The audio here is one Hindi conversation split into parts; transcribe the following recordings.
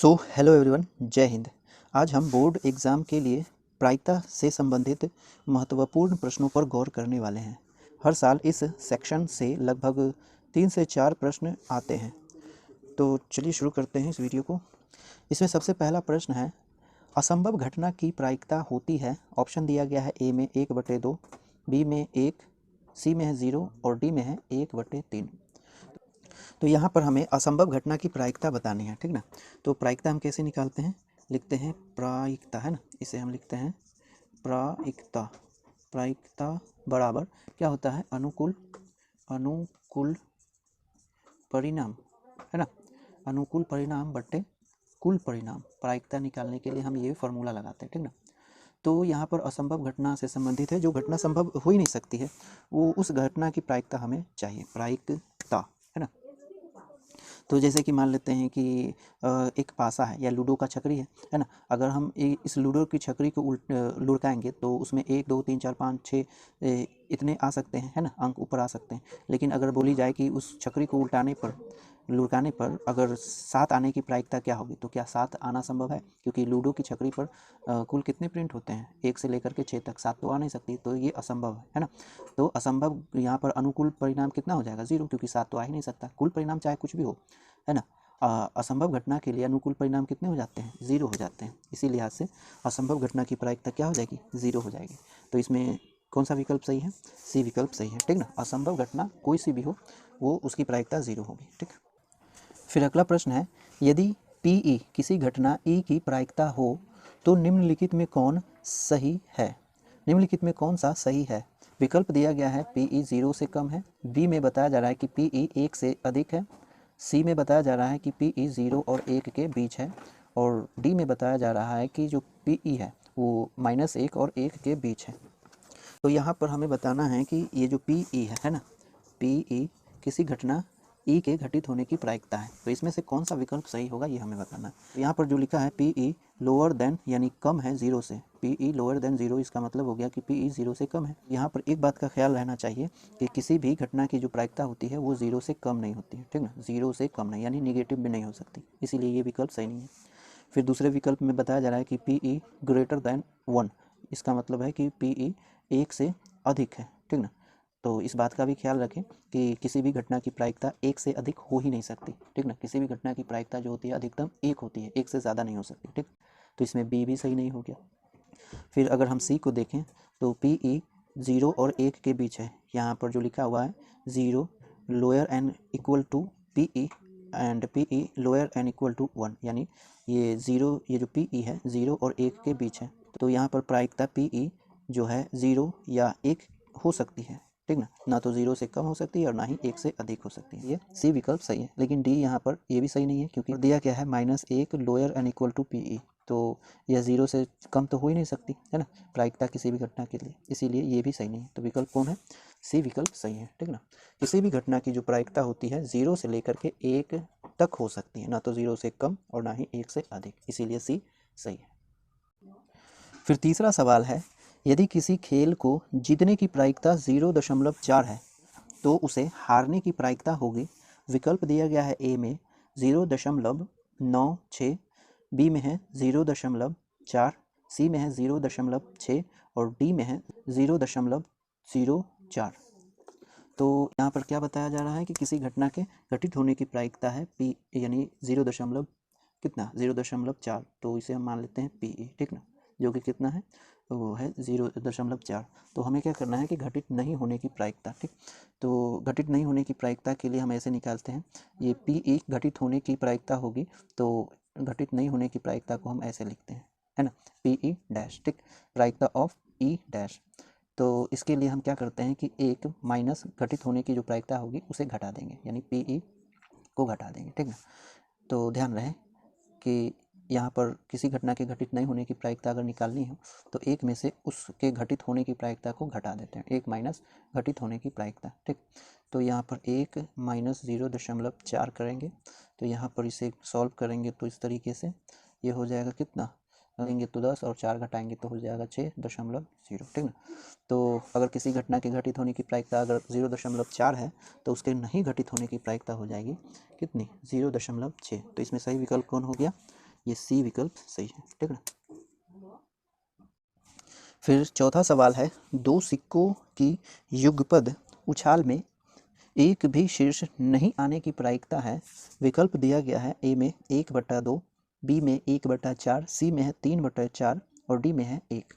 हेलो एवरीवन, जय हिंद। आज हम बोर्ड एग्ज़ाम के लिए प्रायिकता से संबंधित महत्वपूर्ण प्रश्नों पर गौर करने वाले हैं। हर साल इस सेक्शन से लगभग 3 से 4 प्रश्न आते हैं। तो चलिए शुरू करते हैं इस वीडियो को। इसमें सबसे पहला प्रश्न है, असंभव घटना की प्रायिकता होती है। ऑप्शन दिया गया है ए में 1/2, बी में 1, सी में है 0 और डी में है 1/3। तो यहाँ पर हमें असंभव घटना की प्रायिकता बतानी है, ठीक ना। तो प्रायिकता हम कैसे निकालते हैं, लिखते हैं प्रायिकता, है ना, इसे हम लिखते हैं प्रायिकता। प्रायिकता बराबर क्या होता है, अनुकूल परिणाम, है ना, अनुकूल परिणाम बट्टे कुल परिणाम। प्रायिकता निकालने के लिए हम ये फॉर्मूला लगाते हैं, ठीक ना। तो यहाँ पर असंभव घटना से संबंधित है, जो घटना संभव हो ही नहीं सकती है, वो उस घटना की प्रायिकता हमें चाहिए, प्रायिकता, है ना। तो जैसे कि मान लेते हैं कि एक पासा है या लूडो का छकरी है ना। अगर हम इस लूडो की छकरी को लुढ़काएंगे तो उसमें 1 2 3 4 5 6 इतने आ सकते हैं, है ना, अंक ऊपर आ सकते हैं। लेकिन अगर बोली जाए कि उस छकरी को लुढ़काने पर अगर 7 आने की प्रायिकता क्या होगी, तो क्या 7 आना संभव है? क्योंकि लूडो की छकरी पर कुल कितने प्रिंट होते हैं, 1 से लेकर के 6 तक, 7 तो आ नहीं सकती, तो ये असंभव है ना। तो असंभव यहाँ पर अनुकूल परिणाम कितना हो जाएगा, 0, क्योंकि 7 तो आ ही नहीं सकता। कुल परिणाम चाहे कुछ भी हो, है ना, असंभव घटना के लिए अनुकूल परिणाम कितने हो जाते हैं, 0 हो जाते हैं। इसी लिहाज से असंभव घटना की प्रायिकता क्या हो जाएगी, 0 हो जाएगी। तो इसमें कौन सा विकल्प सही है, सी विकल्प सही है, ठीक ना। असंभव घटना कोई सी भी हो, वो उसकी प्रायिकता 0 होगी, ठीक। फिर अगला प्रश्न है, यदि PE किसी घटना E की प्रायिकता हो तो निम्नलिखित में कौन सही है। निम्नलिखित में कौन सा सही है। विकल्प दिया गया है PE 0 से कम है, बी में बताया जा रहा है कि PE 1 से अधिक है, सी में बताया जा रहा है कि PE 0 और 1 के बीच है, और डी में बताया जा रहा है कि जो PE है वो -1 और 1 के बीच है। तो यहाँ पर हमें बताना है कि ये जो PE है ना, PE किसी घटना E के घटित होने की प्रायिकता है। तो इसमें से कौन सा विकल्प सही होगा, ये हमें बताना है। तो यहाँ पर जो लिखा है PE लोअर देन, यानी कम है 0 से, PE लोअर देन 0, इसका मतलब हो गया कि PE 0 से कम है। यहाँ पर एक बात का ख्याल रहना चाहिए कि किसी भी घटना की जो प्रायिकता होती है वो 0 से कम नहीं होती है, ठीक ना। 0 से कम नहीं, यानी निगेटिव भी नहीं हो सकती, इसीलिए ये विकल्प सही नहीं है। फिर दूसरे विकल्प में बताया जा रहा है कि PE ग्रेटर देन 1, इसका मतलब है कि PE 1 से अधिक है, ठीक ना। तो इस बात का भी ख्याल रखें कि किसी भी घटना की प्रायिकता 1 से अधिक हो ही नहीं सकती, ठीक ना। किसी भी घटना की प्रायिकता जो होती है अधिकतम 1 होती है, 1 से ज़्यादा नहीं हो सकती, ठीक। तो इसमें बी भी सही नहीं हो गया। फिर अगर हम सी को देखें तो PE 0 और 1 के बीच है। यहाँ पर जो लिखा हुआ है 0 lower and equal to PE and PE lower and equal to 1, यानी ये जो PE है 0 और 1 के बीच है। तो यहाँ पर प्रायिकता PE जो है 0 या 1 हो सकती है, ठीक ना तो 0 से कम हो सकती है और ना ही 1 से अधिक हो सकती है। ये सी विकल्प सही है। लेकिन डी यहाँ पर ये भी सही नहीं है, क्योंकि दिया क्या है -1 lower and equal to PE, तो यह 0 से कम तो हो ही नहीं सकती, है ना, प्रायिकता किसी भी घटना के लिए, इसीलिए ये भी सही नहीं है। तो विकल्प कौन है, सी विकल्प सही है, ठीक ना। किसी भी घटना की जो प्रायिकता होती है 0 से लेकर के 1 तक हो सकती है, ना तो 0 से कम और ना ही 1 से अधिक, इसीलिए सी सही है। फिर तीसरा सवाल है, यदि किसी खेल को जीतने की प्रायिकता 0.4 है तो उसे हारने की प्रायिकता होगी। विकल्प दिया गया है ए में 0.96, बी में है 0.4, सी में है 0.6 और डी में है 0.04। तो यहाँ पर क्या बताया जा रहा है कि किसी घटना के घटित होने की प्रायिकता है पी, यानी 0.4, तो इसे हम मान लेते हैं PE, ठीक ना, जो कि कितना है, वो है 0.4। तो हमें क्या करना है कि घटित नहीं होने की प्रायिकता, ठीक। तो घटित नहीं होने की प्रायिकता के लिए हम ऐसे निकालते हैं, ये PE घटित होने की प्रायिकता होगी, तो घटित नहीं होने की प्रायिकता को हम ऐसे लिखते हैं, है ना, PE डैश, ठीक, प्रायिकता ऑफ E डैश। तो इसके लिए हम क्या करते हैं कि एक माइनस घटित होने की जो प्रायिकता होगी उसे घटा देंगे, यानी PE को घटा देंगे, ठीक ना। तो ध्यान रहे कि यहाँ पर किसी घटना के घटित नहीं होने की प्रायिकता अगर निकालनी हो तो एक में से उसके घटित होने की प्रायिकता को घटा देते हैं, एक माइनस घटित होने की प्रायिकता, ठीक। तो यहाँ पर 1 माइनस 0.4 करेंगे, तो यहाँ पर इसे सॉल्व करेंगे तो इस तरीके से ये हो जाएगा, कितना लेंगे तो 10 और 4 घटाएंगे तो हो जाएगा 6.0, ठीक ना। तो अगर किसी घटना के घटित होने की प्रायिकता अगर 0.4 है तो उसके नहीं घटित होने की प्रायिकता हो जाएगी कितनी, 0.6। तो इसमें सही विकल्प कौन हो गया, ये सी विकल्प सही है, ठीक ना। फिर चौथा सवाल है, दो सिक्कों की युगपद उछाल में एक भी शीर्ष नहीं आने की प्रायिकता है। विकल्प दिया गया है, ए में 1/2, बी में 1/4, सी में है 3/4 और डी में है 1।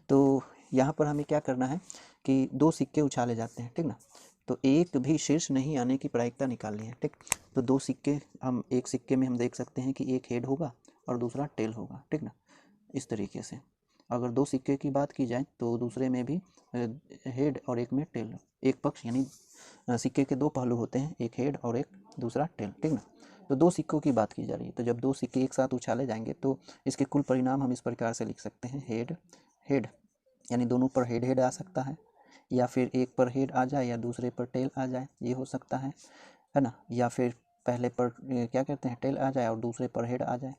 तो यहाँ पर हमें क्या करना है कि दो सिक्के उछाले जाते हैं, ठीक ना। तो एक भी शीर्ष नहीं आने की प्रायिकता निकालनी है, ठीक। तो दो सिक्के, हम एक सिक्के में हम देख सकते हैं कि एक हेड होगा और दूसरा टेल होगा, ठीक ना। इस तरीके से अगर दो सिक्के की बात की जाए तो दूसरे में भी हेड और एक में टेल, एक पक्ष यानी सिक्के के दो पहलू होते हैं, एक हेड और एक दूसरा टेल, ठीक ना। तो दो सिक्कों की बात की जा रही है, तो जब दो सिक्के एक साथ उछाले जाएंगे तो इसके कुल परिणाम हम इस प्रकार से लिख सकते हैं, हेड हेड, यानी दोनों पर हेड हेड आ सकता है, या फिर एक पर हेड आ जाए या दूसरे पर टेल आ जाए, ये हो सकता है ना। या फिर पहले पर क्या कहते हैं टेल आ जाए और दूसरे पर हेड आ जाए,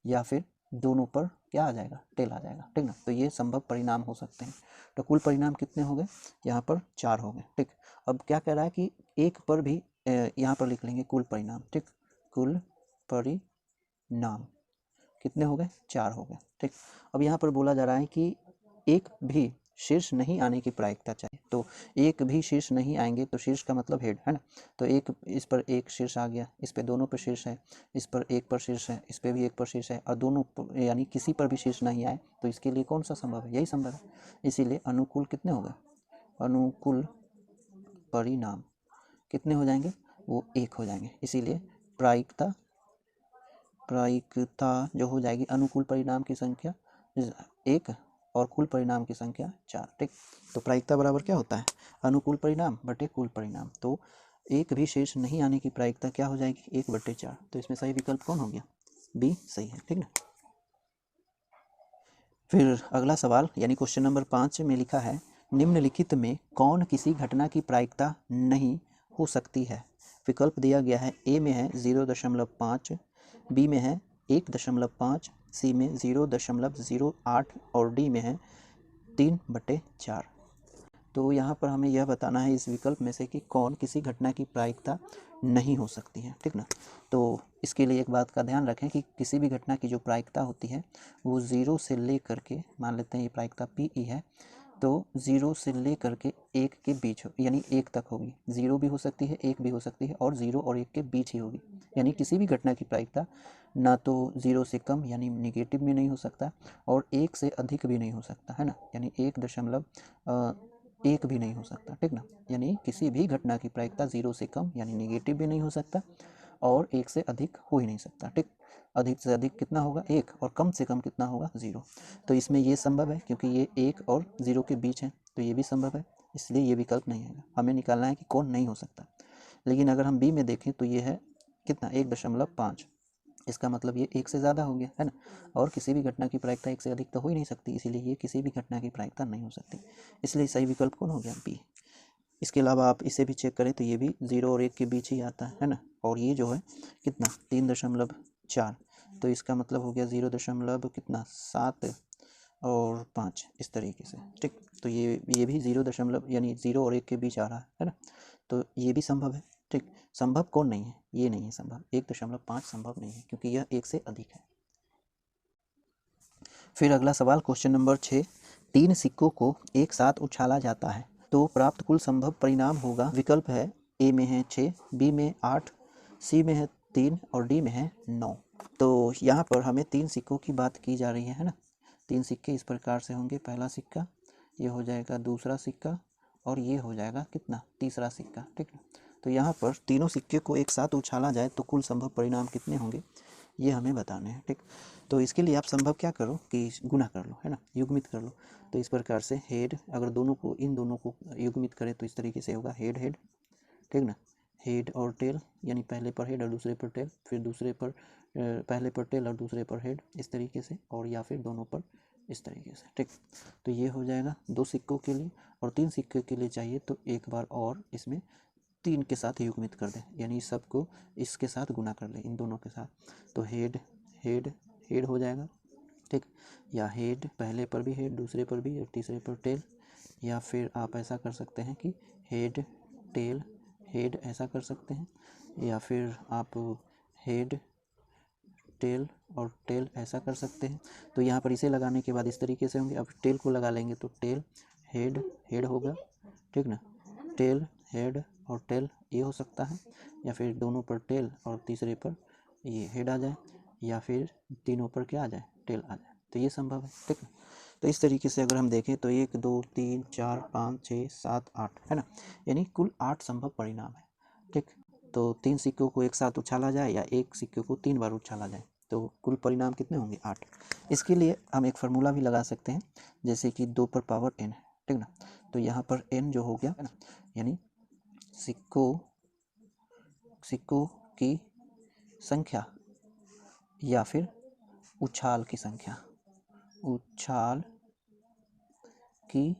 या फिर दोनों पर क्या आ जाएगा, टेल आ जाएगा, ठीक ना। तो ये संभव परिणाम हो सकते हैं। तो कुल परिणाम कितने हो गए, यहाँ पर 4 हो गए, ठीक। अब क्या कह रहा है कि एक पर भी यहाँ पर लिख लेंगे कुल परिणाम, ठीक। कुल परिणाम कितने हो गए, 4 हो गए, ठीक। अब यहाँ पर बोला जा रहा है कि एक भी शीर्ष नहीं आने की प्रायिकता चाहिए। तो एक भी शीर्ष नहीं आएंगे तो शीर्ष का मतलब हेड है ना। तो एक, इस पर एक शीर्ष आ गया, इस पे दोनों पर शीर्ष है, इस पर एक पर शीर्ष है, इस पे भी एक पर शीर्ष है, और दोनों यानी किसी पर भी शीर्ष नहीं आए, तो इसके लिए कौन सा संभव है, यही संभव है। इसीलिए अनुकूल कितने हो गए, अनुकूल परिणाम कितने हो जाएंगे, वो 1 हो जाएंगे। इसीलिए प्रायिकता जो हो जाएगी, अनुकूल परिणाम की संख्या 1 और कुल परिणाम की संख्या 4, ठीक। तो प्रायिकता बराबर क्या होता है, अनुकूल परिणाम बटे कुल परिणाम। तो एक भी शेष नहीं आने की प्रायिकता क्या हो जाएगी, 1/4। तो इसमें सही विकल्प कौन हो गया, बी सही है, ठीक ना। फिर अगला सवाल यानी क्वेश्चन नंबर 5 में लिखा है, निम्नलिखित में कौन किसी घटना की प्रायिकता नहीं हो सकती है। विकल्प दिया गया है, ए में है 0.5, बी में है 1.5, सी में 0.08 और डी में है 3/4। तो यहाँ पर हमें यह बताना है इस विकल्प में से कि कौन किसी घटना की प्रायिकता नहीं हो सकती है, ठीक ना। तो इसके लिए एक बात का ध्यान रखें कि किसी भी घटना की जो प्रायिकता होती है वो 0 से ले करके, मान लेते हैं ये प्रायिकता PE है, तो 0 से ले करके 1 के बीच हो, यानी 1 तक होगी। 0 भी हो सकती है, 1 भी हो सकती है, और 0 और 1 के बीच ही होगी। यानी किसी भी घटना की प्रायिकता ना तो 0 से कम यानी निगेटिव में नहीं हो सकता, और 1 से अधिक भी नहीं हो सकता, है ना। यानी 1 भी नहीं हो सकता, ठीक ना। यानी किसी भी घटना की प्रायिकता 0 से कम यानी निगेटिव भी नहीं हो सकता, और 1 से अधिक हो ही नहीं सकता, ठीक। अधिक से अधिक कितना होगा, 1, और कम से कम कितना होगा, 0। तो इसमें ये संभव है क्योंकि ये 1 और 0 के बीच है, तो ये भी संभव है, इसलिए ये विकल्प नहीं आएगा। हमें निकालना है कि कौन नहीं हो सकता। लेकिन अगर हम बी में देखें तो ये है कितना, 1.5, इसका मतलब ये 1 से ज़्यादा हो गया, है ना। और किसी भी घटना की प्रायिकता 1 से अधिक तो हो ही नहीं सकती, इसीलिए ये किसी भी घटना की प्रायिकता नहीं हो सकती। इसलिए सही विकल्प कौन हो गया, बी। इसके अलावा आप इसे भी चेक करें तो ये भी 0 और 1 के बीच ही आता है ना। और ये जो है कितना, 3.4, तो इसका मतलब हो गया 0 कितना 7 और 5, इस तरीके से, ठीक। तो ये भी 0 यानी 0 और 1 के बीच आ रहा है ना। तो ये भी संभव है, ठीक। संभव कौन नहीं है, ये नहीं है संभव, 1.5 संभव नहीं है क्योंकि यह 1 से अधिक है। फिर अगला सवाल क्वेश्चन नंबर 6, 3 सिक्कों को एक साथ उछाला जाता है तो प्राप्त कुल संभव परिणाम होगा। विकल्प है, ए में है 6, बी में 8, सी में है 3 और डी में है 9। तो यहाँ पर हमें 3 सिक्कों की बात की जा रही है ना। 3 सिक्के इस प्रकार से होंगे, पहला सिक्का, ये हो जाएगा दूसरा सिक्का, और ये हो जाएगा कितना, तीसरा सिक्का, ठीक है। तो यहाँ पर तीनों सिक्के को एक साथ उछाला जाए तो कुल संभव परिणाम कितने होंगे, ये हमें बताने हैं, ठीक। तो इसके लिए आप संभव क्या करो कि गुना कर लो, है ना, युग्मित कर लो। तो इस प्रकार से हेड, अगर दोनों को, इन दोनों को युग्मित करें तो इस तरीके से होगा, हेड हेड, ठीक ना। हेड और टेल, यानी पहले पर हेड और दूसरे पर टेल, फिर दूसरे पर पहले पर टेल और दूसरे पर हेड, इस तरीके से, और या फिर दोनों पर इस तरीके से, ठीक। तो ये हो जाएगा 2 सिक्कों के लिए, और 3 सिक्के के लिए चाहिए तो एक बार और इसमें 3 के साथ युग्मित कर दें, यानी सबको इसके साथ गुना कर लें, इन दोनों के साथ। तो हेड हेड हेड हो जाएगा, ठीक। या हेड, पहले पर भी हेड, दूसरे पर भी और तीसरे पर टेल, या फिर आप ऐसा कर सकते हैं कि हेड टेल हेड ऐसा कर सकते हैं, या फिर आप हेड टेल और टेल ऐसा कर सकते हैं। तो यहाँ पर इसे लगाने के बाद इस तरीके से होंगे। अब टेल को लगा लेंगे तो टेल हेड हेड होगा, ठीक ना। टेल हेड और टेल ये हो सकता है, या फिर दोनों पर टेल और तीसरे पर ये हेड आ जाए, या फिर तीनों पर क्या आ जाए, टेल आ जाए। तो ये संभव है, ठीक है। तो इस तरीके से अगर हम देखें तो 1 2 3 4 5 6 7 8 है ना, यानी कुल 8 संभव परिणाम है, ठीक। तो 3 सिक्कों को एक साथ उछाला जाए या एक सिक्के को 3 बार उछाला जाए तो कुल परिणाम कितने होंगे, 8। इसके लिए हम एक फार्मूला भी लगा सकते हैं, जैसे कि 2 पर पावर n है, ठीक ना। तो यहाँ पर n जो हो गया है ना, यानी सिक्कों की संख्या या फिर उछाल की संख्या, उछाल की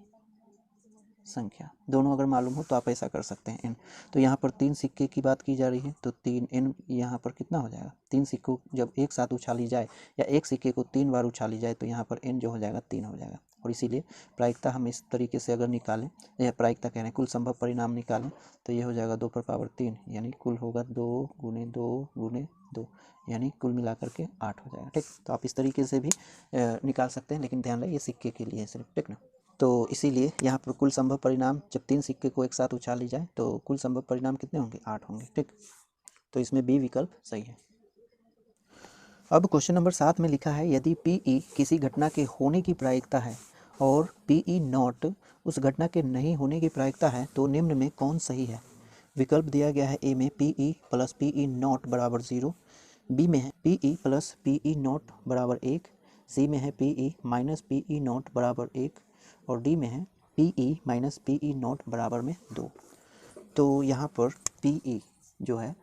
संख्या दोनों अगर मालूम हो तो आप ऐसा कर सकते हैं n। तो यहाँ पर 3 सिक्के की बात की जा रही है तो 3 n यहाँ पर कितना हो जाएगा, 3 सिक्कों जब एक साथ उछाली जाए या एक सिक्के को 3 बार उछाली जाए तो यहाँ पर n जो हो जाएगा 3 हो जाएगा। और इसीलिए प्रायिकता हम इस तरीके से अगर निकालें, यह प्रायिकता कह रहे हैं, कुल संभव परिणाम निकालें तो ये हो जाएगा 2 पर पावर 3, यानी कुल होगा 2 गुने 2 गुने 2, यानी कुल मिलाकर के 8 हो जाएगा, ठीक। तो आप इस तरीके से भी निकाल सकते हैं, लेकिन ध्यान रहे ये सिक्के के लिए सिर्फ, ठीक ना। तो इसीलिए यहाँ पर कुल संभव परिणाम जब 3 सिक्के को एक साथ उछाली जाए तो कुल संभव परिणाम कितने होंगे, 8 होंगे, ठीक। तो इसमें बी विकल्प सही है। अब क्वेश्चन नंबर 7 में लिखा है, यदि PE किसी घटना के होने की प्रायिकता है और PE नॉट उस घटना के नहीं होने की प्रायिकता है तो निम्न में कौन सही है। विकल्प दिया गया है, ए में PE प्लस PE नॉट बराबर 0, बी में है PE प्लस PE नॉट बराबर 1, सी में है PE माइनस PE नॉट बराबर 1 और डी में है PE माइनस PE नॉट बराबर में 2। तो यहाँ पर PE जो है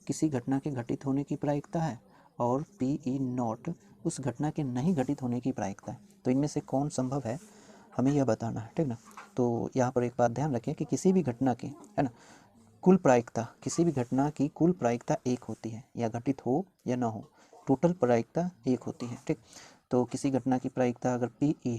किसी घटना के घटित होने की प्रायिकता है और PE नॉट उस घटना के नहीं घटित होने की प्रायिकता है। तो इनमें से कौन संभव है हमें यह बताना है, ठीक ना। तो यहाँ पर एक बात ध्यान रखें कि किसी भी घटना की, है ना, कुल प्रायिकता, किसी भी घटना की कुल प्रायिकता 1 होती है, या घटित हो या ना हो, टोटल प्रायिकता 1 होती है, ठीक। तो किसी घटना की प्रायिकता अगर PE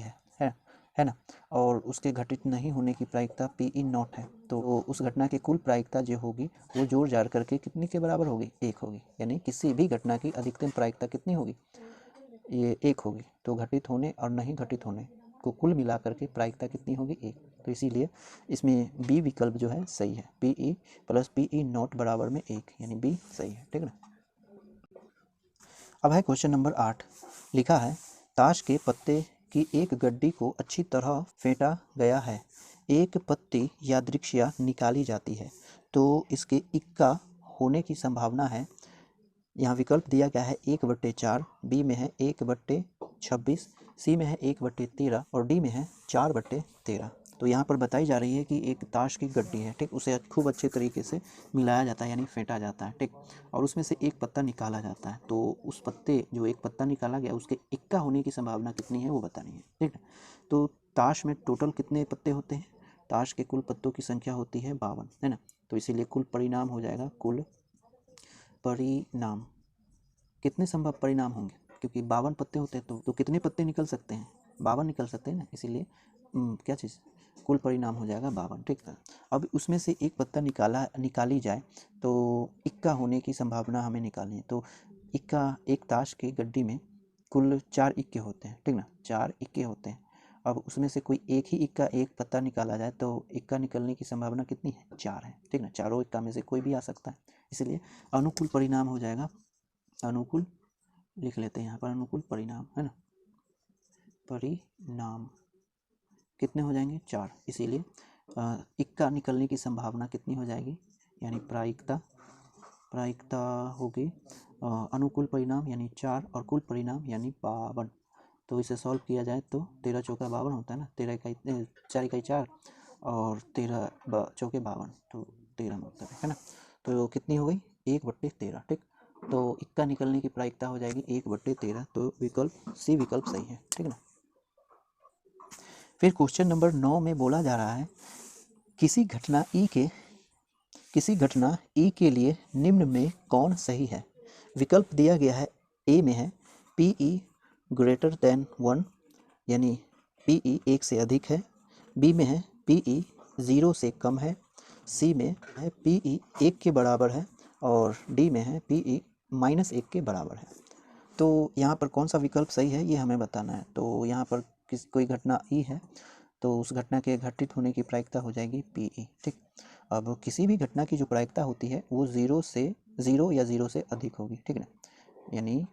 है ना, और उसके घटित नहीं होने की प्रायिकता PE नॉट है, तो उस घटना की कुल प्रायिकता जो होगी वो जोड़ जाड़ करके कितने के बराबर होगी, 1 होगी। यानी किसी भी घटना की अधिकतम प्रायिकता कितनी होगी, ये 1 होगी। तो घटित होने और नहीं घटित होने को कुल मिला करके प्रायिकता कितनी होगी, 1। तो इसीलिए इसमें बी विकल्प जो है सही है, PE प्लस PE नॉट बराबर में 1, यानी बी सही है, ठीक ना। अब है क्वेश्चन नंबर 8, लिखा है, ताश के पत्ते की एक गड्डी को अच्छी तरह फेंटा गया है, एक पत्ती यादृच्छिक निकाली जाती है, तो इसके इक्का होने की संभावना है। यहाँ विकल्प दिया गया है 1/4, बी में है 1/26, सी में है 1/13 और डी में है 4/13। तो यहाँ पर बताई जा रही है कि एक ताश की गड्डी है, ठीक, उसे खूब अच्छे तरीके से मिलाया जाता है, यानी फेंटा जाता है, ठीक, और उसमें से एक पत्ता निकाला जाता है। तो उस पत्ते जो एक पत्ता निकाला गया उसके इक्का होने की संभावना कितनी है वो बतानी है, ठीक है। तो ताश में टोटल कितने पत्ते होते हैं, ताश के कुल पत्तों की संख्या होती है 52, है ना। तो इसीलिए कुल परिणाम हो जाएगा, कुल परिणाम कितने संभव परिणाम होंगे, क्योंकि 52 पत्ते होते हैं तो कितने पत्ते निकल सकते हैं, 52 निकल सकते हैं ना, इसीलिए क्या चीज़, कुल परिणाम हो जाएगा 52, ठीक है। अब उसमें से एक पत्ता निकाली जाए तो इक्का होने की संभावना हमें निकालनी है। तो इक्का, एक ताश की गड्डी में कुल 4 इक्के होते हैं, ठीक ना, 4 इक्के होते हैं। अब उसमें से कोई एक ही इक्का, एक पत्ता निकाला जाए तो इक्का निकलने की संभावना कितनी है, 4 है, ठीक ना। चारों इक्का में से कोई भी आ सकता है, इसलिए अनुकूल परिणाम हो जाएगा, अनुकूल लिख लेते हैं यहाँ पर, अनुकूल परिणाम, है ना, परिणाम कितने हो जाएंगे, 4। इसीलिए इक्का निकलने की संभावना कितनी हो जाएगी, यानी प्रायिकता होगी अनुकूल परिणाम यानी 4 और कुल परिणाम यानी 52। तो इसे सॉल्व किया जाए तो 13 चौका 52 होता है ना, 13 इकाई 4 इकाई 4 और 13 चौके 52, तो 13 में उत्तर है ना। तो कितनी हो गई, 1/13, ठीक। तो इक्का निकलने की प्रायिकता हो जाएगी 1/13, तो विकल्प सी विकल्प सही है, ठीक ना। फिर क्वेश्चन नंबर 9 में बोला जा रहा है, किसी घटना ई के लिए निम्न में कौन सही है। विकल्प दिया गया है, ए में है PE ग्रेटर देन 1, यानी PE 1 से अधिक है, बी में है PE 0 से कम है, सी में है PE 1 के बराबर है और डी में है PE -1 के बराबर है। तो यहाँ पर कौन सा विकल्प सही है ये हमें बताना है। तो यहाँ पर कोई घटना ई है तो उस घटना के घटित होने की प्रायिकता हो जाएगी पी ई। ठीक, अब किसी भी घटना की जो प्रायिकता होती है वो ज़ीरो या ज़ीरो से अधिक होगी। ठीक है ना, यानी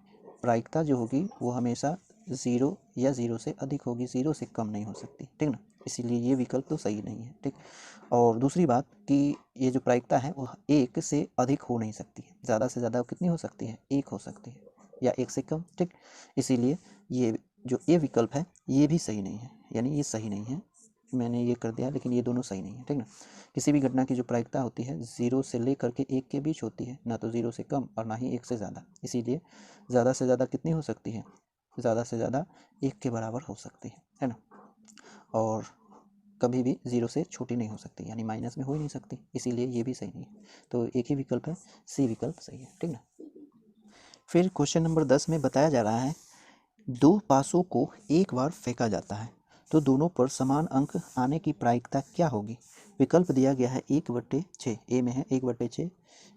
प्रायिकता जो होगी वो हमेशा ज़ीरो या ज़ीरो से अधिक होगी, ज़ीरो से कम नहीं हो सकती। ठीक ना, इसीलिए ये विकल्प तो सही नहीं है। ठीक, और दूसरी बात कि ये जो प्रायिकता है वो एक से अधिक हो नहीं सकती है, ज़्यादा से ज़्यादा कितनी हो सकती है, एक हो सकती है या एक से कम। ठीक, इसीलिए ये जो ए विकल्प है ये भी सही नहीं है, यानी ये सही नहीं है। मैंने ये कर दिया लेकिन ये दोनों सही नहीं है। ठीक ना, किसी भी घटना की जो प्रायिकता होती है ज़ीरो से लेकर के एक के बीच होती है, ना तो ज़ीरो से कम और ना ही एक से ज़्यादा। इसीलिए ज़्यादा से ज़्यादा कितनी हो सकती है, ज़्यादा से ज़्यादा एक के बराबर हो सकती है ना, और कभी भी ज़ीरो से छोटी नहीं हो सकती, यानी माइनस में हो ही नहीं सकती। इसीलिए ये भी सही नहीं है। तो एक ही विकल्प है, सी विकल्प सही है। ठीक ना, फिर क्वेश्चन नंबर 10 में बताया जा रहा है दो पासों को एक बार फेंका जाता है तो दोनों पर समान अंक आने की प्रायिकता क्या होगी। विकल्प दिया गया है 1/6, ए में है 1/6,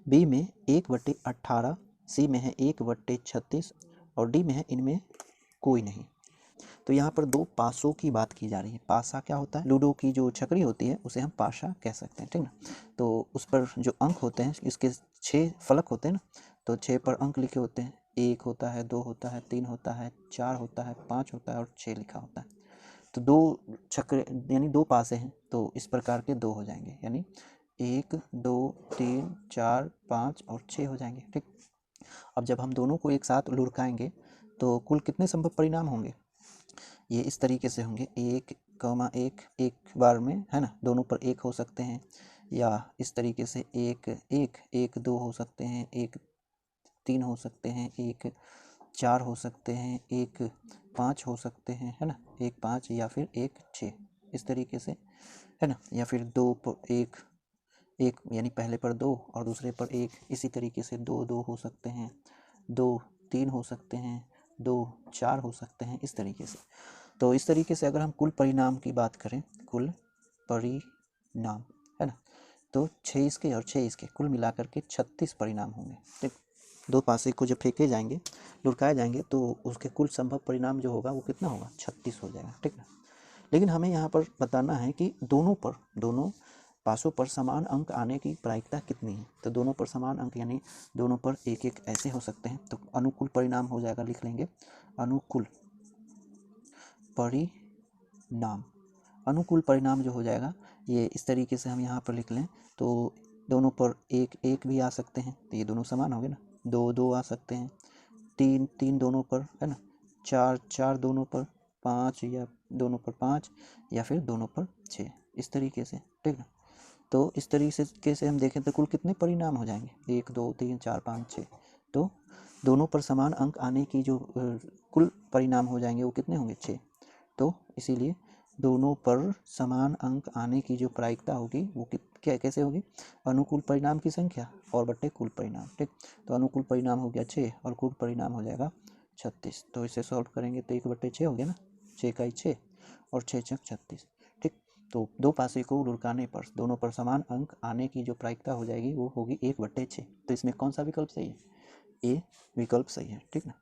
बी में 1/18, सी में है 1/36 और डी में है इनमें कोई नहीं। तो यहाँ पर दो पासों की बात की जा रही है। पासा क्या होता है, लूडो की जो छकड़ी होती है उसे हम पासा कह सकते हैं। ठीक ना, तो उस पर जो अंक होते हैं इसके 6 फलक होते हैं ना, तो 6 पर अंक लिखे होते हैं। 1 होता है, 2 होता है, 3 होता है, 4 होता है, 5 होता है और 6 लिखा होता है। तो दो छक्के यानी दो पासे हैं तो इस प्रकार के दो हो जाएंगे, यानी 1 2 3 4 5 और 6 हो जाएंगे। ठीक, अब जब हम दोनों को एक साथ लुढ़काएंगे तो कुल कितने संभव परिणाम होंगे, ये इस तरीके से होंगे 1, 1 बार में, है ना, दोनों पर 1 हो सकते हैं, या इस तरीके से 1 1 1 2 हो सकते हैं, 1 3 हो सकते हैं, 1 4 हो सकते हैं, 1 5 हो सकते हैं, है ना, 1 5 या फिर 1 6 इस तरीके से, है ना, या फिर 2 पर 1 1 यानी पहले पर 2 और दूसरे पर 1, इसी तरीके से 2 2 हो सकते हैं, 2 3 हो सकते हैं, 2 4 हो सकते हैं, इस तरीके से। तो इस तरीके से अगर हम कुल परिणाम की बात करें, कुल परिणाम, है ना, तो 6 इसके और 6 इसके कुल मिलाकर के 36 परिणाम होंगे। ठीक, दो पासे को जब फेंके जाएंगे, लुढ़काए जाएंगे तो उसके कुल संभव परिणाम जो होगा वो कितना होगा, 36 हो जाएगा। ठीक है, लेकिन हमें यहाँ पर बताना है कि दोनों पासों पर समान अंक आने की प्रायिकता कितनी है। तो दोनों पर समान अंक यानी दोनों पर एक एक ऐसे हो सकते हैं, तो अनुकूल परिणाम हो जाएगा, लिख लेंगे अनुकूल परिणाम। अनुकूल परिणाम जो हो जाएगा ये इस तरीके से हम यहाँ पर लिख लें, तो दोनों पर एक एक भी आ सकते हैं तो ये दोनों समान होंगे ना, 2 2 आ सकते हैं, 3 3 दोनों पर, है ना, 4 4 दोनों पर, 5 या दोनों पर 5 या फिर दोनों पर 6, इस तरीके से। ठीक ना, तो इस तरीके से हम देखें तो कुल कितने परिणाम हो जाएंगे, 1 2 3 4 5 6। तो दोनों पर समान अंक आने की जो कुल परिणाम हो जाएंगे वो कितने होंगे, 6। तो इसीलिए दोनों पर समान अंक आने की जो प्रायिकता होगी वो क्या कैसे होगी, अनुकूल परिणाम की संख्या और बट्टे कुल परिणाम। ठीक, तो अनुकूल परिणाम हो गया 6 और कुल परिणाम हो जाएगा 36। तो इसे सॉल्व करेंगे तो 1/6 हो गया ना, 6 का 6 और 6 6 36। ठीक, तो दो पासे को लुढ़काने पर दोनों पर समान अंक आने की जो प्रायिकता हो जाएगी वो होगी 1/6। तो इसमें कौन सा विकल्प सही है, ए विकल्प सही है। ठीक ना,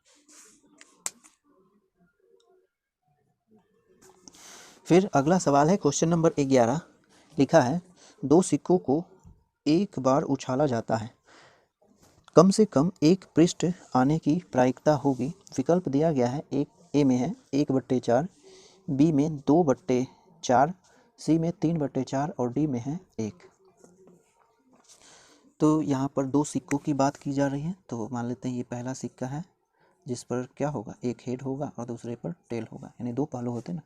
फिर अगला सवाल है क्वेश्चन नंबर 11, लिखा है दो सिक्कों को एक बार उछाला जाता है, कम से कम एक पृष्ठ आने की प्रायिकता होगी। विकल्प दिया गया है, एक ए में है 1/4, बी में 2/4, सी में 3/4 और डी में है 1। तो यहाँ पर दो सिक्कों की बात की जा रही है, तो मान लेते हैं ये पहला सिक्का है जिस पर क्या होगा, एक हेड होगा और दूसरे पर टेल होगा, यानी दो पहलू होते हैं ना।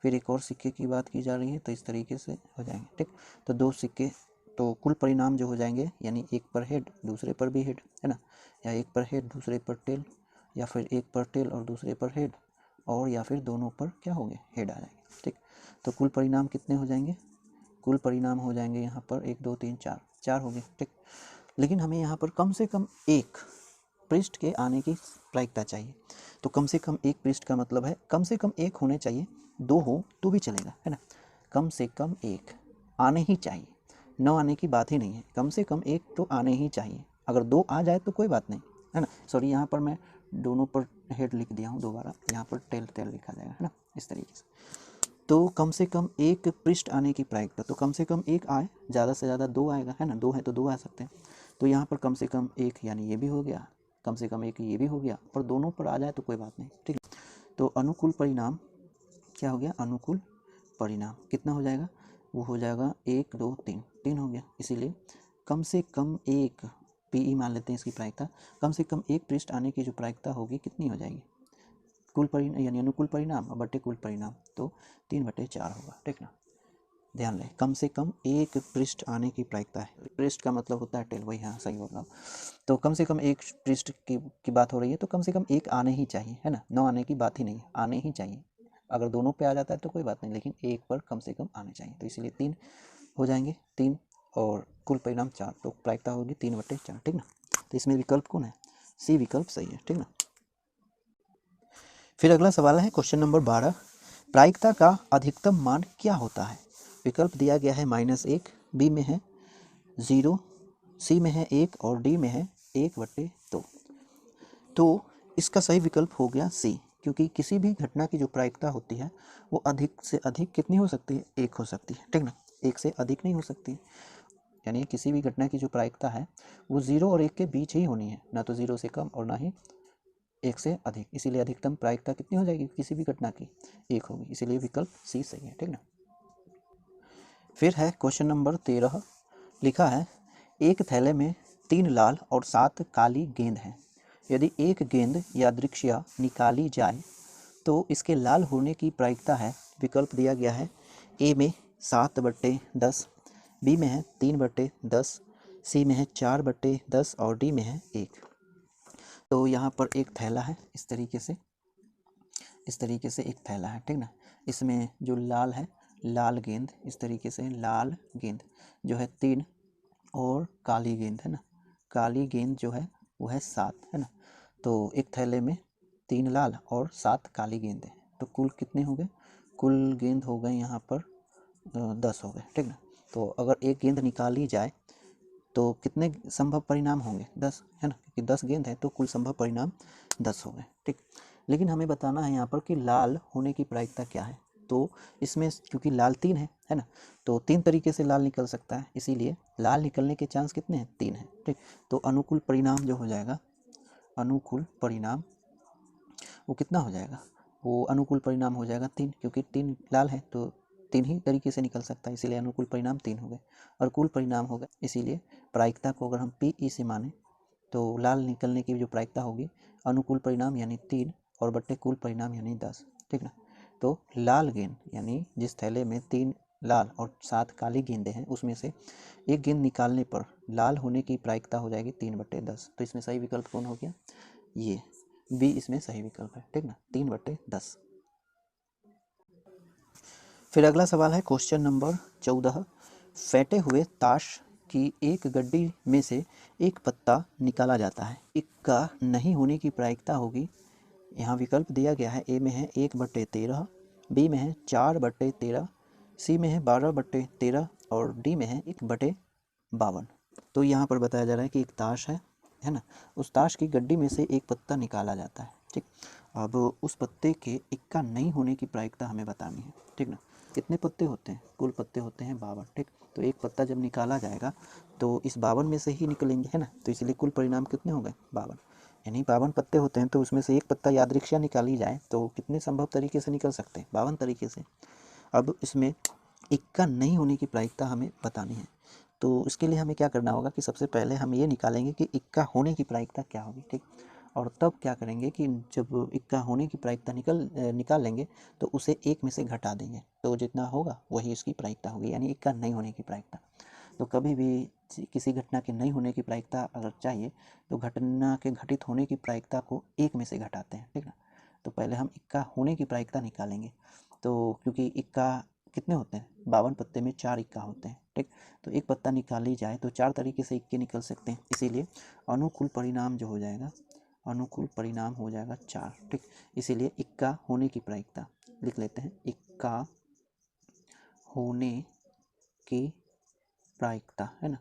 फिर एक और सिक्के की बात की जा रही है तो इस तरीके से हो जाएंगे। ठीक, तो दो सिक्के, तो कुल परिणाम जो हो जाएंगे यानी एक पर हेड दूसरे पर भी हेड, है ना, या एक पर हेड दूसरे पर टेल, या फिर एक पर टेल और दूसरे पर हेड, और या फिर दोनों पर क्या होंगे, हेड आ जाएंगे। ठीक, तो कुल परिणाम कितने हो जाएंगे, कुल परिणाम हो जाएंगे यहाँ पर 1 2 3 4 4 हो गए। ठीक, लेकिन हमें यहाँ पर कम से कम एक पृष्ठ के आने की प्रायिकता चाहिए। तो कम से कम एक पृष्ठ का मतलब है कम से कम एक होने चाहिए, दो हो तो भी चलेगा, है ना, कम से कम एक आने ही चाहिए, न आने की बात ही नहीं है, कम से कम एक तो आने ही चाहिए। अगर दो आ जाए तो कोई बात नहीं, है ना, सॉरी यहाँ पर मैं दोनों पर हेड लिख दिया हूँ दोबारा, यहाँ पर टेल टेल लिखा जाएगा, है ना, इस तरीके से। तो कम से कम एक पृष्ठ आने की प्रायिकता, तो कम से कम एक आए, ज़्यादा से ज़्यादा दो आएगा, है ना, दो है तो दो आ सकते हैं। तो यहाँ पर कम से कम एक, यानी ये भी हो गया, कम से कम एक ये भी हो गया, पर दोनों पर आ जाए तो कोई बात नहीं, ठीक है। तो अनुकूल परिणाम क्या हो गया, अनुकूल परिणाम कितना हो जाएगा, वो हो जाएगा 1 2 3, 3 हो गया। इसीलिए कम से कम एक, पीई मान लेते हैं इसकी प्रायिकता, कम से कम एक पृष्ठ आने की जो प्रायिकता होगी कितनी हो जाएगी, कुल परिणाम यानी अनुकूल परिणाम बटे कुल परिणाम, तो 3/4 होगा, ठीक ना। ध्यान रहे, कम से कम एक पृष्ठ आने की प्रायिकता है, पृष्ठ का मतलब होता है टेल, वही, हाँ सही बोल रहा हूँ। तो कम से कम एक पृष्ठ की बात हो रही है, तो कम से कम एक आने ही चाहिए, है ना, 9 आने की बात ही नहीं है, आने ही चाहिए। अगर दोनों पे आ जाता है तो कोई बात नहीं, लेकिन एक पर कम से कम आने चाहिए, तो इसीलिए 3 हो जाएंगे, 3 और कुल परिणाम 4, तो प्रायिकता होगी 3/4, ठीक ना। तो इसमें विकल्प कौन है, सी विकल्प सही है, ठीक ना। फिर अगला सवाल है क्वेश्चन नंबर 12, प्रायिकता का अधिकतम मान क्या होता है। विकल्प दिया गया है -1, बी में है 0, सी में है 1 और डी में है 1/2। तो इसका सही विकल्प हो गया सी, क्योंकि किसी भी घटना की जो प्रायिकता होती है वो अधिक से अधिक कितनी हो सकती है, एक हो सकती है, ठीक ना, एक से अधिक नहीं हो सकती। यानी किसी भी घटना की जो प्रायिकता है वो 0 और 1 के बीच ही होनी है, ना तो 0 से कम और ना ही 1 से अधिक। इसीलिए अधिकतम प्रायिकता कितनी हो जाएगी किसी भी घटना की, 1 होगी, इसीलिए विकल्प सी सही है, ठीक ना। फिर है क्वेश्चन नंबर 13, लिखा है एक थैले में 3 लाल और 7 काली गेंद हैं। यदि एक गेंद यादृच्छिक निकाली जाए तो इसके लाल होने की प्रायिकता है। विकल्प दिया गया है, ए में 7/10, बी में है 3/10, सी में है 4/10 और डी में है 1। तो यहाँ पर एक थैला है, इस तरीके से एक थैला है, ठीक ना। इसमें जो लाल है, लाल गेंद, इस तरीके से लाल गेंद जो है 3 और काली गेंद है ना, काली गेंद जो है वो है 7, है ना। तो एक थैले में 3 लाल और 7 काली गेंद है, तो कुल कितने हो गए, कुल गेंद हो गए यहाँ पर 10 हो गए, ठीक ना। तो अगर एक गेंद निकाली जाए तो कितने संभव परिणाम होंगे, 10, है ना, क्योंकि 10 गेंद है तो कुल संभव परिणाम 10 हो गए, ठीक। लेकिन हमें बताना है यहाँ पर कि लाल होने की प्रायिकता क्या है। तो इसमें क्योंकि लाल 3 है ना, तो 3 तरीके से लाल निकल सकता है, इसीलिए लाल निकलने के चांस कितने हैं, 3 है, ठीक। तो अनुकूल परिणाम जो हो जाएगा, अनुकूल परिणाम वो कितना हो जाएगा, वो अनुकूल परिणाम हो जाएगा 3, क्योंकि 3 लाल है तो 3 ही तरीके से निकल सकता है, इसीलिए अनुकूल परिणाम 3 हो गए। और कुल परिणाम होगा, इसीलिए प्रायिकता को अगर हम पी से माने तो लाल निकलने की जो प्रायिकता होगी, अनुकूल परिणाम यानी 3 और बट्टे कुल परिणाम यानी 10, ठीक ना। तो लाल गेंद यानी जिस थैले में 3 लाल और 7 काली गेंदें हैं, उसमें से एक गेंद निकालने पर लाल होने की प्रायिकता हो जाएगी 3/10। तो इसमें सही विकल्प कौन हो गया, ये बी इसमें सही विकल्प है, ठीक ना, 3/10। फिर अगला सवाल है क्वेश्चन नंबर 14, फेंटे हुए ताश की एक गड्डी में से एक पत्ता निकाला जाता है, इक्का नहीं होने की प्रायिकता होगी। यहाँ विकल्प दिया गया है, ए में है 1/13, बी में है 4/13, सी में है 12/13 और डी में है 1/52। तो यहाँ पर बताया जा रहा है कि एक ताश है ना, उस ताश की गड्डी में से एक पत्ता निकाला जाता है, ठीक। अब उस पत्ते के इक्का नहीं होने की प्रायिकता हमें बतानी है, ठीक ना। कितने पत्ते होते हैं, कुल पत्ते होते हैं 52, ठीक। तो एक पत्ता जब निकाला जाएगा तो इस 52 में से ही निकलेंगे, है ना, तो इसलिए कुल परिणाम कितने हो गए 52, यानी 52 पत्ते होते हैं, तो उसमें से एक पत्ता यादृच्छिक निकाली जाए तो कितने संभव तरीके से निकल सकते हैं, 52 तरीके से। अब इसमें इक्का नहीं होने की प्रायिकता हमें बतानी है, तो इसके लिए हमें क्या करना होगा कि सबसे पहले हम ये निकालेंगे कि इक्का होने की प्रायिकता क्या होगी, ठीक। और तब क्या करेंगे कि जब इक्का होने की प्रायिकता निकाल लेंगे तो उसे एक में से घटा देंगे, तो जितना होगा वही इसकी प्रायिकता होगी, यानी इक्का नहीं होने की प्रायिकता। तो कभी भी किसी घटना के नहीं होने की प्रायिकता अगर चाहिए तो घटना के घटित होने की प्रायिकता को एक में से घटाते हैं, ठीक ना। तो पहले हम इक्का होने की प्रायिकता निकालेंगे, तो क्योंकि इक्का कितने होते हैं, 52 पत्ते में 4 इक्का होते हैं, ठीक। तो एक पत्ता निकाली जाए तो 4 तरीके से इक्के निकल सकते हैं, इसीलिए अनुकूल परिणाम जो हो जाएगा, अनुकूल परिणाम हो जाएगा 4, ठीक। इसीलिए इक्का होने की प्रायिकता लिख लेते हैं, इक्का होने की प्रायिकता, है ना,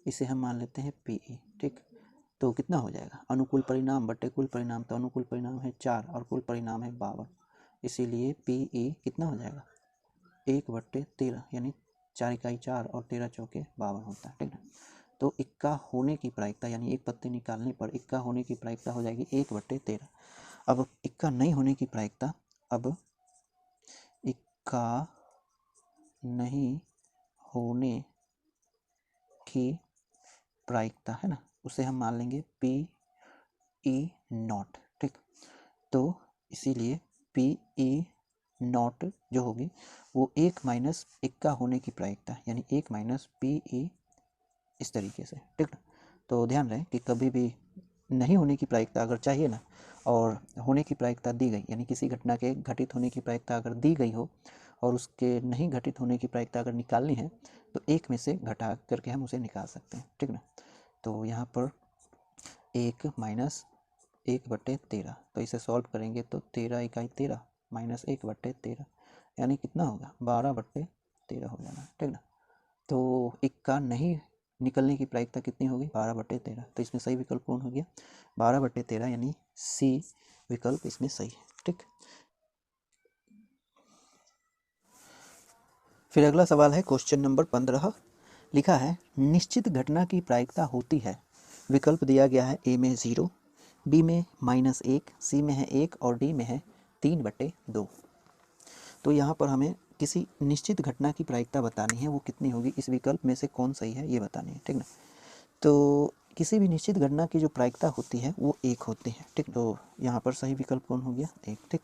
इसे हम मान लेते हैं पी, ठीक। तो कितना हो जाएगा, अनुकूल परिणाम बटे कुल परिणाम, तो अनुकूल परिणाम है 4 और कुल परिणाम है 52, इसीलिए PE कितना हो जाएगा 1/13, यानी 4 इकाई 4 और 13 चौके 52 होता है, ठीक ना। तो इक्का होने की प्रायिकता, यानी एक पत्ते निकालने पर इक्का होने की प्रायिकता हो जाएगी 1/13। अब इक्का नहीं होने की प्रायिकता, अब इक्का नहीं होने की प्रायिकता है ना, उसे हम मान लेंगे PE0, ठीक। तो इसीलिए PE0 जो होगी वो 1 माइनस इक्का होने की प्रायिकता, यानी 1 माइनस PE, इस तरीके से, ठीक ना। तो ध्यान रहे कि कभी भी नहीं होने की प्रायिकता अगर चाहिए ना, और होने की प्रायिकता दी गई, यानी किसी घटना के घटित होने की प्रायिकता अगर दी गई हो और उसके नहीं घटित होने की प्रायिकता अगर निकालनी है, तो एक में से घटा करके हम उसे निकाल सकते हैं, ठीक ना। तो यहाँ पर 1 माइनस 1/13, तो इसे सॉल्व करेंगे तो 13 इकाई 13 माइनस 1/13, यानी कितना होगा 12/13 हो जाना, ठीक ना। तो इक्का नहीं निकलने की प्रायिकता कितनी होगी 12/13, तो इसमें सही विकल्प कौन हो गया 12/13, यानी C विकल्प इसमें सही है, ठीक। फिर अगला सवाल है क्वेश्चन नंबर 15, लिखा है निश्चित घटना की प्रायिकता होती है, विकल्प दिया गया है A में 0, B में -1, C में है 1 और D में है 3/2। तो यहाँ पर हमें किसी निश्चित घटना की प्रायिकता बतानी है, वो कितनी होगी, इस विकल्प में से कौन सही है ये बतानी है, ठीक ना। तो किसी भी निश्चित घटना की जो प्रायिकता होती है वो 1 होती है, ठीक। तो यहाँ पर सही विकल्प कौन हो गया 1, ठीक।